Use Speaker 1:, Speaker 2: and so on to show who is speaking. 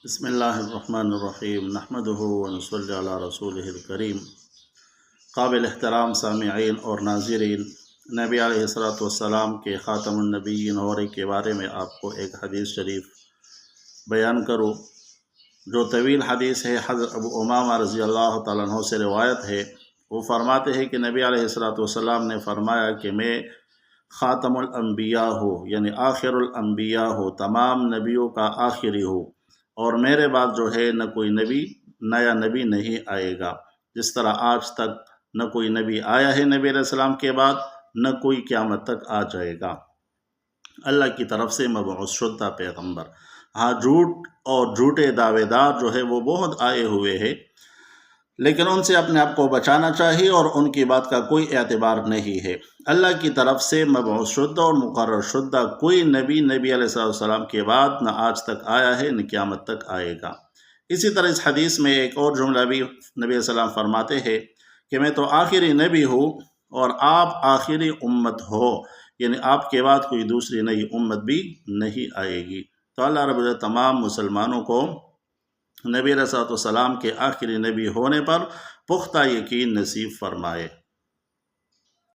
Speaker 1: بسم اللہ الرحمن الرحیم نحمدہ ونصلی علی رسولہ الکریم۔ قابل احترام سامعین اور ناظرین، نبی علیہ والسلام کے خاتم النبیین ہونے کے بارے میں آپ کو ایک حدیث شریف بیان کروں، جو طویل حدیث ہے۔ حضرت ابو امامہ رضی اللہ تعالیٰ عنہ سے روایت ہے، وہ فرماتے ہیں کہ نبی علیہ والسلام نے فرمایا کہ میں خاتم الانبیاء ہوں، یعنی آخر الانبیاء ہوں، تمام نبیوں کا آخری ہوں، اور میرے بعد جو ہے نہ کوئی نیا نبی نہیں آئے گا، جس طرح آج تک نہ کوئی نبی آیا ہے نبی علیہ السلام کے بعد، نہ کوئی قیامت تک آ جائے گا۔ اللہ کی طرف سے مبعوث شدہ پیغمبر۔ ہاں، جھوٹ اور جھوٹے دعوے دار جو ہے وہ بہت آئے ہوئے ہیں، لیکن ان سے اپنے آپ کو بچانا چاہیے اور ان کی بات کا کوئی اعتبار نہیں ہے۔ اللہ کی طرف سے مبعوث شدہ اور مقرر شدہ کوئی نبی علیہ السلام کے بعد نہ آج تک آیا ہے، نہ قیامت تک آئے گا۔ اسی طرح اس حدیث میں ایک اور جملہ بھی نبی علیہ السلام فرماتے ہیں کہ میں تو آخری نبی ہوں اور آپ آخری امت ہو، یعنی آپ کے بعد کوئی دوسری نئی امت بھی نہیں آئے گی۔ تو اللہ رب العزت تمام مسلمانوں کو نبی علیہ السلام کے آخری نبی ہونے پر پختہ یقین نصیب فرمائے۔